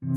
Hey,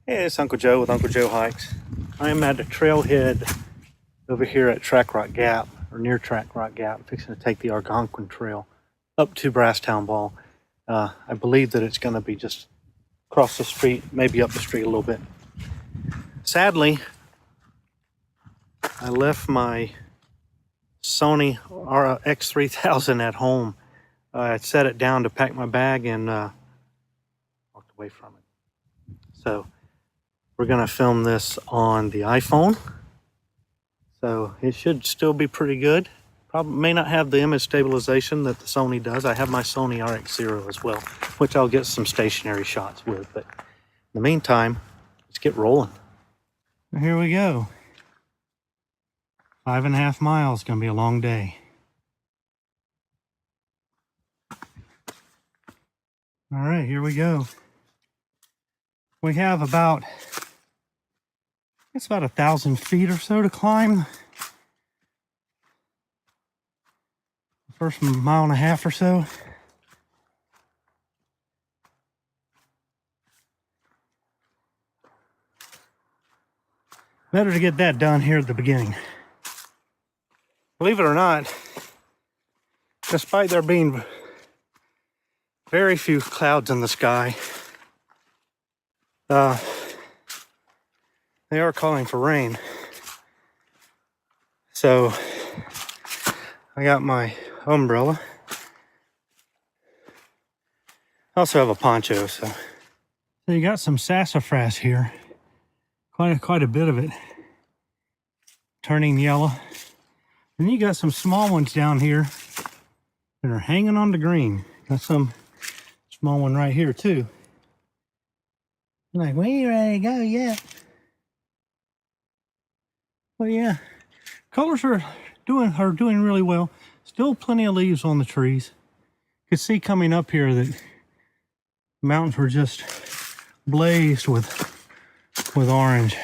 it's Uncle Joe with Uncle Joe Hikes. I'm at a trailhead over here at Track Rock Gap, or near Track Rock Gap, fixing to take the Arkaquah Trail up to Brasstown Bald. I believe that it's going to be just across the street, maybe up the street a little bit. Sadly, I left my Sony X3000 at home. I set it down to pack my bag and walked away from it. So we're going to film this on the iPhone. So it should still be pretty good. Probably may not have the image stabilization that the Sony does. I have my Sony RX0 as well, which I'll get some stationary shots with. But in the meantime, let's get rolling. Here we go. 5.5 miles, gonna be a long day. All right, here we go. We have about, it's about 1,000 feet or so to climb. First 1.5 miles or so. Better to get that done here at the beginning. Believe it or not, despite there being very few clouds in the sky, they are calling for rain. So I got my umbrella. I also have a poncho, so you got some sassafras here. Quite a bit of it turning yellow. And you got some small ones down here that are hanging on the green. Got some small one right here too. Like, we ain't ready to go yet. But yeah, colors are doing really well. Still plenty of leaves on the trees. You could see coming up here that the mountains were just blazed with orange.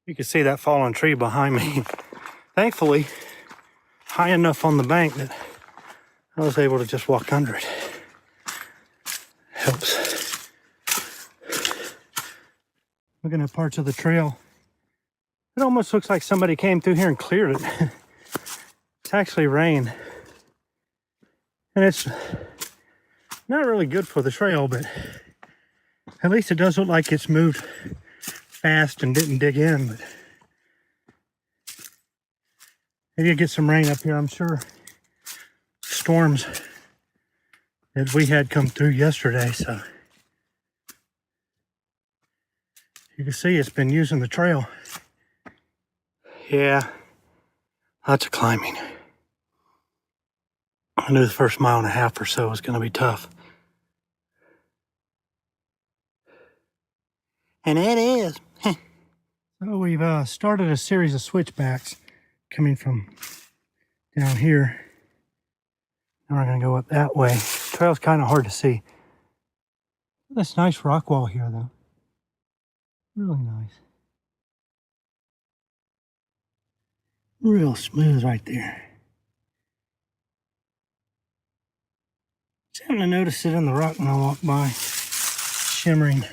You can see that fallen tree behind me. Thankfully, high enough on the bank that I was able to just walk under it. Helps. Looking at parts of the trail, it almost looks like somebody came through here and cleared it. It's actually rain. And it's not really good for the trail, but at least it does look like it's moved fast and didn't dig in. But maybe get some rain up here, I'm sure. Storms that we had come through yesterday, so you can see it's been using the trail. Yeah, lots of climbing. I knew the first 1.5 miles or so was going to be tough. And it is. So we've started a series of switchbacks coming from down here. Now we're going to go up that way. The trail's kind of hard to see. This nice rock wall here, though. Really nice. Real smooth right there. Just having to notice it in the rock when I walk by. Shimmering.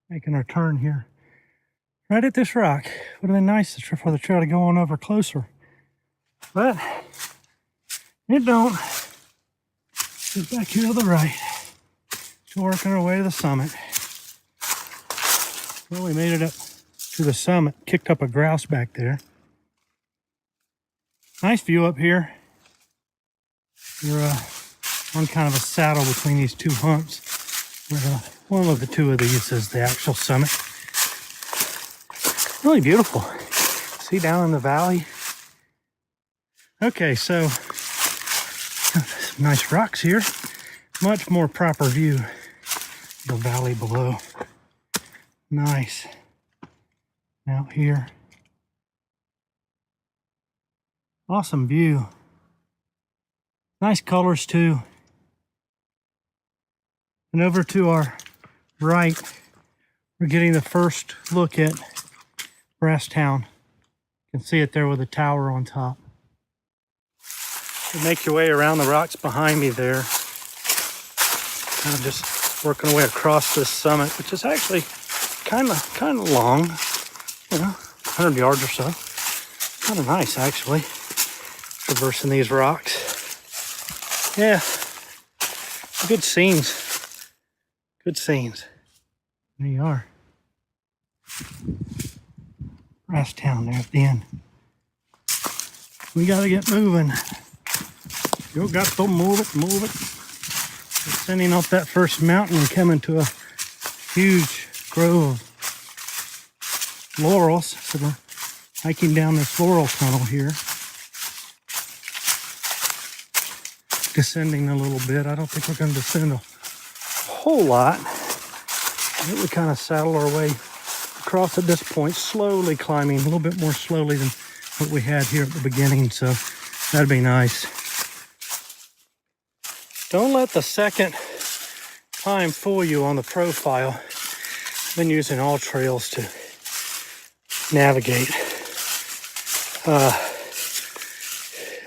Making our turn here. Right at this rock. Would have been nice for the trail to go on over closer. But it don't. Just back here to the right. Still working our way to the summit. Well, we made it up to the summit. Kicked up a grouse back there. Nice view up here. We're on kind of a saddle between these two humps. One of the two of these is the actual summit. Really beautiful. See down in the valley? Okay, so some nice rocks here. Much more proper view of the valley below. Nice. Out here. Awesome view. Nice colors too. And over to our right, we're getting the first look at Brasstown. You can see it there with a tower on top. You make your way around the rocks behind me there. Kind of just working our way across this summit, which is actually kind of long, 100 yards or so. Kind of nice, actually, traversing these rocks. Yeah, good scenes. Good scenes. There you are. Brasstown there at the end. We gotta get moving. You got to move it, move it. Descending off that first mountain and coming to a huge grove of laurels. So we're hiking down this laurel tunnel here. Descending a little bit. I don't think we're going to descend a whole lot. I think we kind of saddle our way across at this point, slowly climbing, a little bit more slowly than what we had here at the beginning. So that'd be nice. Don't let the second climb fool you on the profile. I've been using all trails to navigate.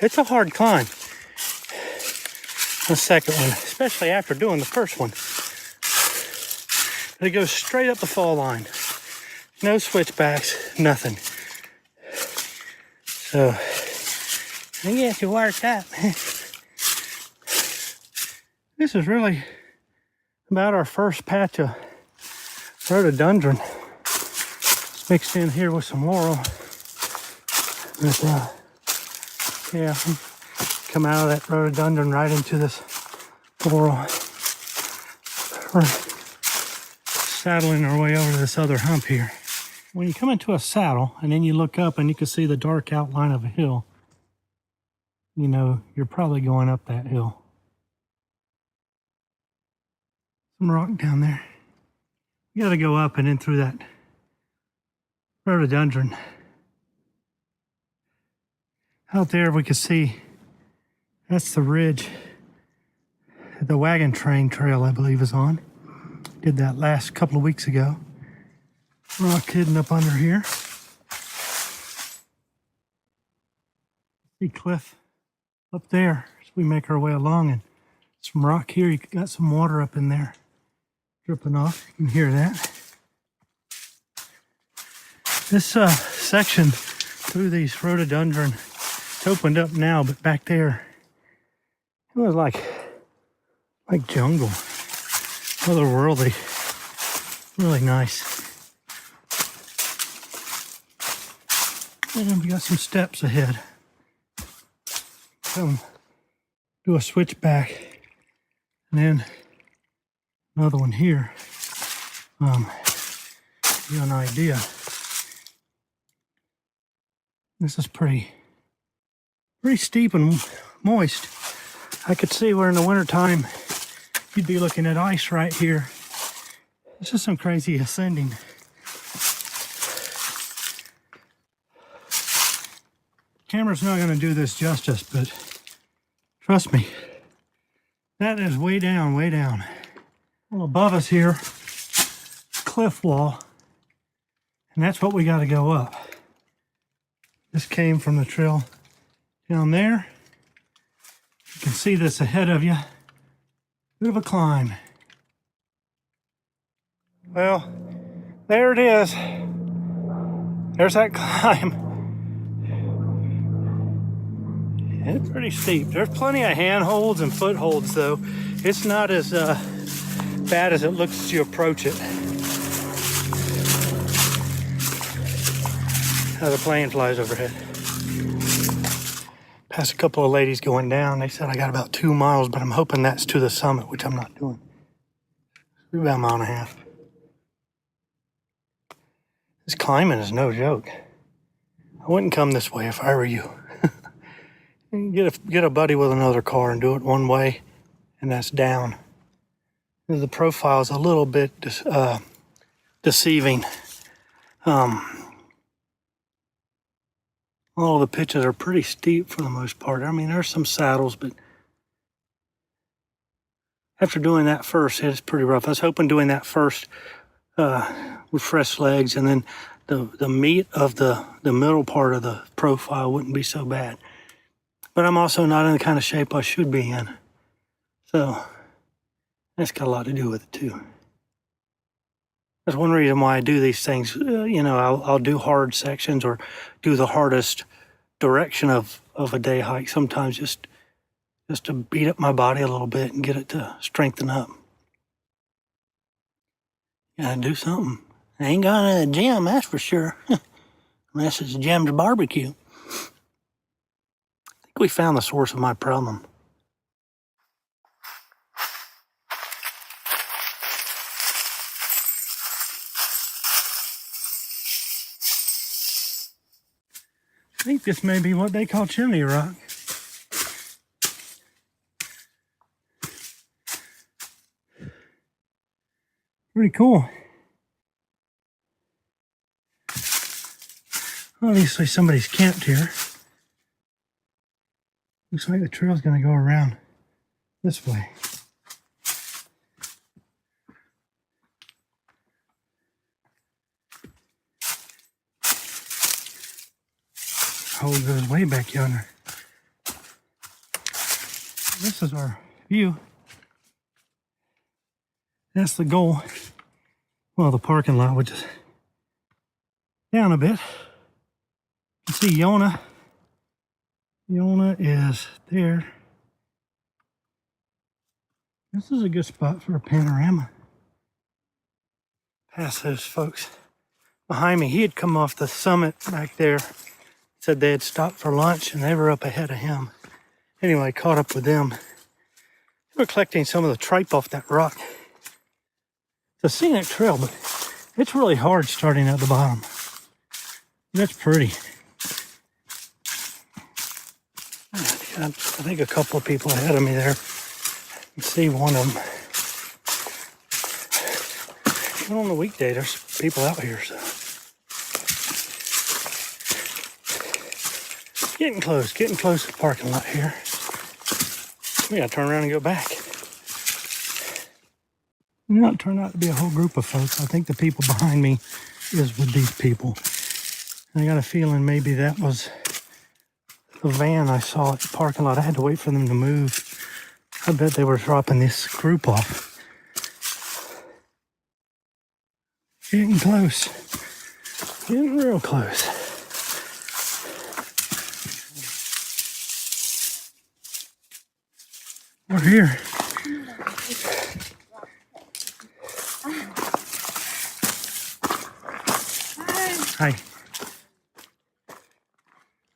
It's a hard climb. The second one, especially after doing the first one. It goes straight up the fall line. No switchbacks, nothing. So, I guess you worked up. This is really about our first patch of rhododendron. It's mixed in here with some laurel. But, yeah, come out of that rhododendron right into this laurel. We're saddling our way over to this other hump here. When you come into a saddle and then you look up and you can see the dark outline of a hill, you know you're probably going up that hill. Some rock down there. You gotta go up and in through that rhododendron. Out there we can see that's the ridge the wagon train trail, I believe, is on. Did that last couple of weeks ago. Rock hidden up under here. See cliff up there as we make our way along, and some rock here. You got some water up in there dripping off. You can hear that. This section through these rhododendron, it's opened up now, but back there it was like jungle, otherworldly, really nice. And we got some steps ahead. Come do a switchback, and then another one here. Give you an idea. This is pretty steep and moist. I could see where in the wintertime you'd be looking at ice right here. This is some crazy ascending. Camera's not going to do this justice, but trust me, that is way down, way down. Well, above us here, cliff wall, and that's what we got to go up. This came from the trail down there. You can see this ahead of you. Bit of a climb. Well, there it is. There's that climb. It's pretty steep. There's plenty of handholds and footholds, though. It's not as bad as it looks as you approach it. The plane flies overhead. Passed a couple of ladies going down. They said I got about 2 miles, but I'm hoping that's to the summit, which I'm not doing. It's about a mile and a half. This climbing is no joke. I wouldn't come this way if I were you. Get a buddy with another car and do it one way, and that's down. The profile is a little bit deceiving. All the pitches are pretty steep for the most part. I mean, there's some saddles, but after doing that first, it's pretty rough. I was hoping doing that first with fresh legs, and then the meat of the middle part of the profile wouldn't be so bad. but I'm also not in the kind of shape I should be in. So that's got a lot to do with it too. That's one reason why I do these things. You know, I'll do hard sections or do the hardest direction of a day hike sometimes just to beat up my body a little bit and get it to strengthen up. Gotta do something. I ain't going to the gym, that's for sure. Unless it's Jim's barbecue. I think we found the source of my problem. I think this may be what they call chimney rock. Pretty cool. Obviously somebody's camped here. Looks like the trail's gonna go around this way. Hole goes way back yonder. This is our view. That's the goal. Well, the parking lot, which is down a bit. You see Yona. Yona is there. This is a good spot for a panorama. Past those folks behind me. He had come off the summit back there. Said they had stopped for lunch and they were up ahead of him. Anyway, I caught up with them. They were collecting some of the tripe off that rock. It's a scenic trail, but it's really hard starting at the bottom. That's pretty. I think a couple of people ahead of me there. You see one of them. Even on the weekday, there's people out here, so. Getting close to the parking lot here. We gotta turn around and go back. It not turned out to be a whole group of folks. I think the people behind me is with these people. And I got a feeling maybe that was the van I saw at the parking lot. I had to wait for them to move. I bet they were dropping this group off. Getting close. Getting real close. We're here. Hi.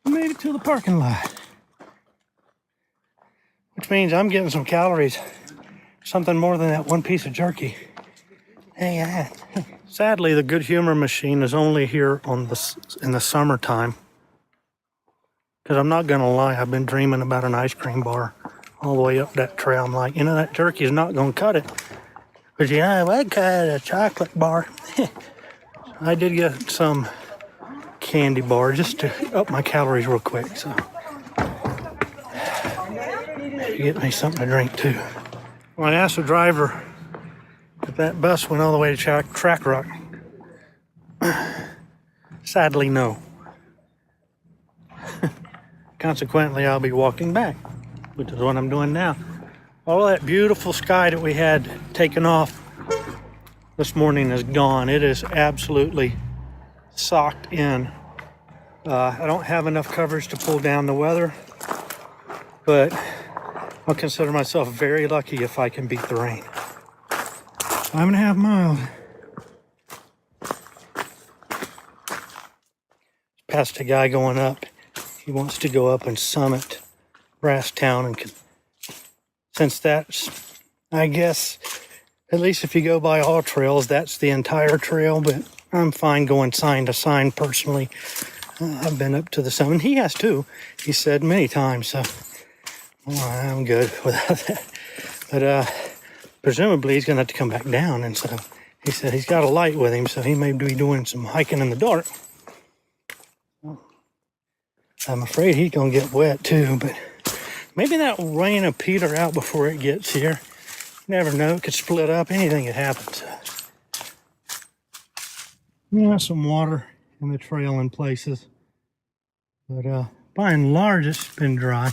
I made it to the parking lot. Which means I'm getting some calories. Something more than that one piece of jerky. Hey, sadly, the Good Humor machine is only here in the summertime. Because I'm not going to lie, I've been dreaming about an ice cream bar all the way up that trail. I'm like, you know, that jerky is not going to cut it. But you know, I'd cut a chocolate bar. I did get some candy bar just to up my calories real quick. So, get me something to drink too. Well, I asked the driver if that bus went all the way to Track Rock. Sadly, no. Consequently, I'll be walking back, which is what I'm doing now. All that beautiful sky that we had taken off this morning is gone. It is absolutely socked in. I don't have enough coverage to pull down the weather, but I'll consider myself very lucky if I can beat the rain. 5.5 miles. Past a guy going up. He wants to go up and summit Brasstown, and since that's, I guess, at least if you go by all trails, that's the entire trail, but I'm fine going sign to sign personally. I've been up to the summit. He has too. He said many times, so well, I'm good without that. But presumably he's going to have to come back down, and so he said he's got a light with him, so he may be doing some hiking in the dark. I'm afraid he's going to get wet too, but maybe that rain will peter out before it gets here. You never know, it could split up, anything could happen. So. Yeah, some water in the trail in places, but by and large, it's been dry.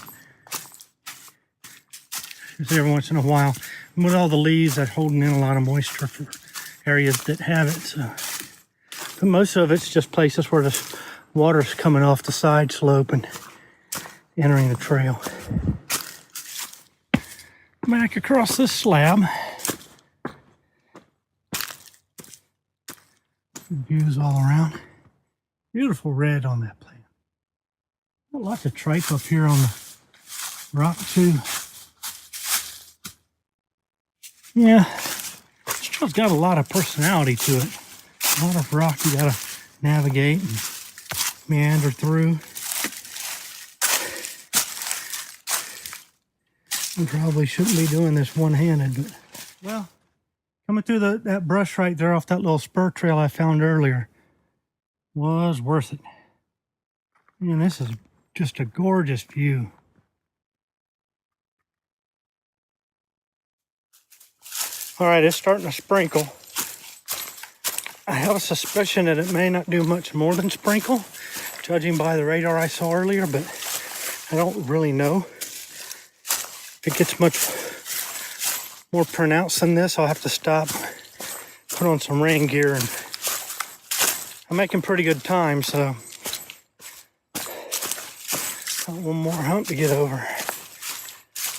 Just every once in a while, with all the leaves, that's holding in a lot of moisture for areas that have it. So. But most of it's just places where the water's coming off the side slope and entering the trail. Back across this slab. Views all around. Beautiful red on that plant. Lots of tripe up here on the rock too. Yeah, this trail's got a lot of personality to it. A lot of rock you gotta navigate and meander through. I probably shouldn't be doing this one-handed, but well, coming through that brush right there off that little spur trail I found earlier was worth it. And this is just a gorgeous view. All right, it's starting to sprinkle. I have a suspicion that it may not do much more than sprinkle, judging by the radar I saw earlier, but I don't really know. If it gets much more pronounced than this, I'll have to stop, put on some rain gear, and I'm making pretty good time, so got one more hump to get over.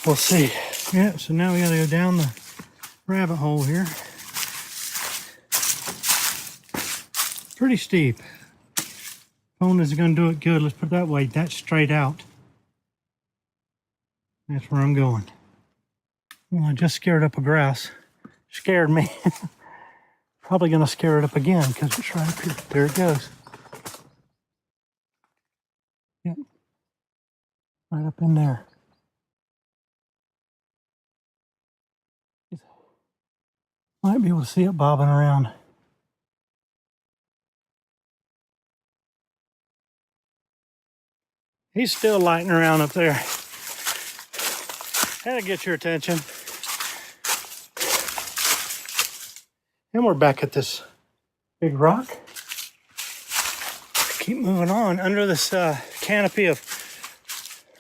We'll see. Yeah, so now we gotta go down the rabbit hole here. Pretty steep. Phone isn't gonna do it good, let's put it that way. That's straight out. That's where I'm going. Well, I just scared up a grouse. Scared me. Probably gonna scare it up again because it's right up here. There it goes. Yep. Right up in there. Might be able to see it bobbing around. He's still lighting around up there. Had to get your attention. And we're back at this big rock. Keep moving on. Under this canopy of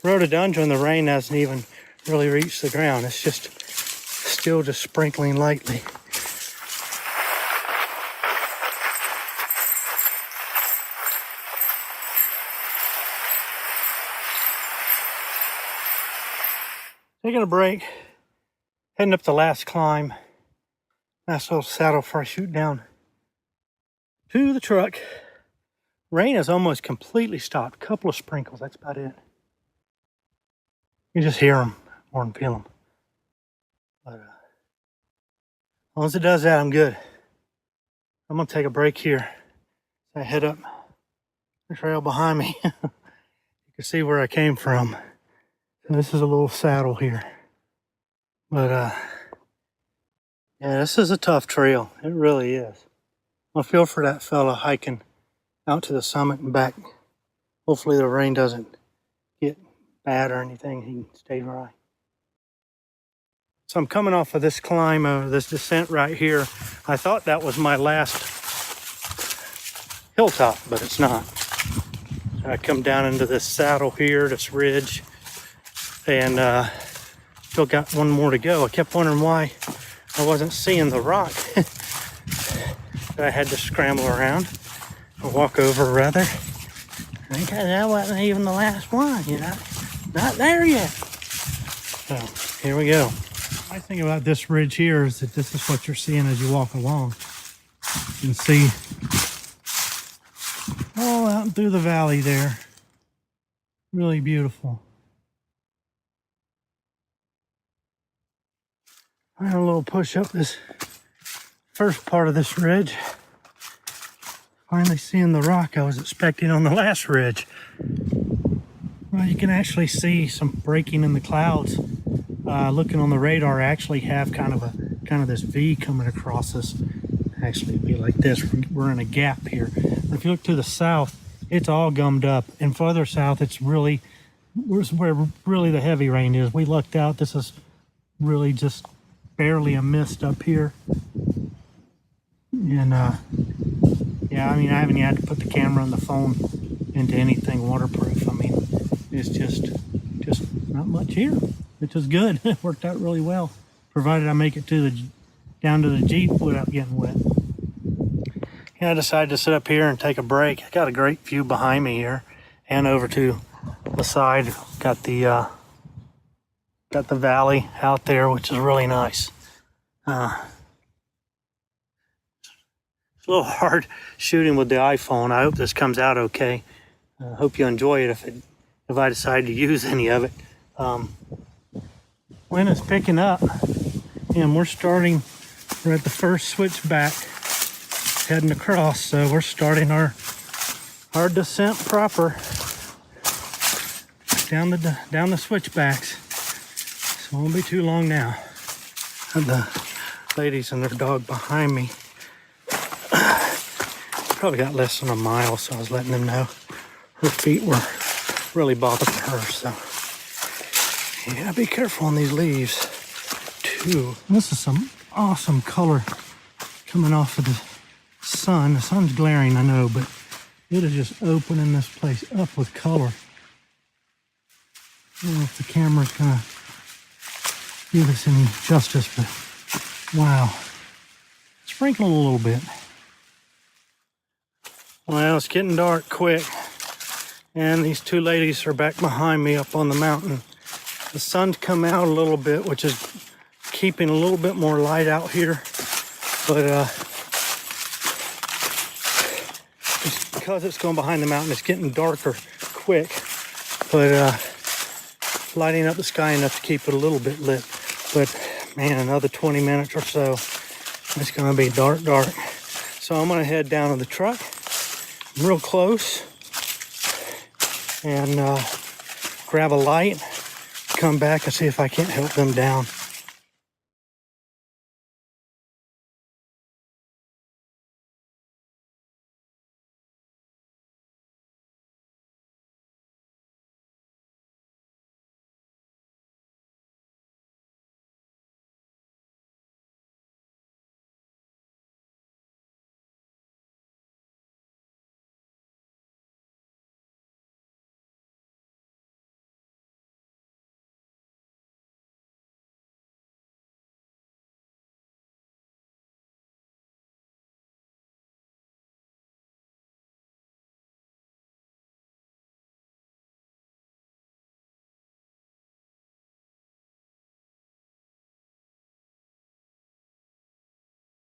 rhododendron, the rain hasn't even really reached the ground. It's just still just sprinkling lightly. Taking a break, heading up the last climb. Nice little saddle before I shoot down to the truck. Rain has almost completely stopped. A couple of sprinkles, that's about it. You just hear them more than feel them. But as long as it does that, I'm good. I'm gonna take a break here. I head up the trail behind me. You can see where I came from. So this is a little saddle here. But yeah, this is a tough trail. It really is. I feel for that fella hiking out to the summit and back. Hopefully the rain doesn't get bad or anything. He can stay dry. So I'm coming off of this climb, this descent right here. I thought that was my last hilltop, but it's not. So I come down into this saddle here, this ridge, and still got one more to go. I kept wondering why I wasn't seeing the rock that I had to scramble around, or walk over rather. Because that wasn't even the last one, you know? Not there yet. So, here we go. The nice thing about this ridge here is that this is what you're seeing as you walk along. You can see all out through the valley there. Really beautiful. I had a little push up this first part of this ridge. Finally seeing the rock I was expecting on the last ridge. Well, you can actually see some breaking in the clouds. Looking on the radar, I actually have kind of this V coming across us. Actually, it'd be like this. We're in a gap here. If you look to the south, it's all gummed up, and further south, it's really where really the heavy rain is. We lucked out. This is really just barely a mist up here. And yeah, I mean, I haven't had to put the camera and the phone into anything waterproof. I mean, It's just not much here, which is good. It worked out really well, provided I make it down to the Jeep without getting wet. Yeah, I decided to sit up here and take a break. I got a great view behind me here, and over to the side, got the valley out there, which is really nice. It's a little hard shooting with the iPhone. I hope this comes out okay. I hope you enjoy it if I decide to use any of it. Wind is picking up, and we're at the first switchback heading across, so we're starting our descent proper down the switchbacks. So it won't be too long now. And the ladies and their dog behind me probably got less than a mile, so I was letting them know her feet were really bothering her. So yeah, be careful on these leaves too. This is some awesome color coming off of the sun. The sun's glaring, I know, but it is just opening this place up with color. I don't know if the camera's gonna give us any justice, but wow. Sprinkle a little bit. Well, it's getting dark quick, and these two ladies are back behind me up on the mountain. The sun's come out a little bit, which is keeping a little bit more light out here, but just because it's going behind the mountain, it's getting darker quick, but lighting up the sky enough to keep it a little bit lit. But man, another 20 minutes or so, it's gonna be dark. So I'm gonna head down to the truck. I'm real close, and grab a light, come back and see if I can't help them down.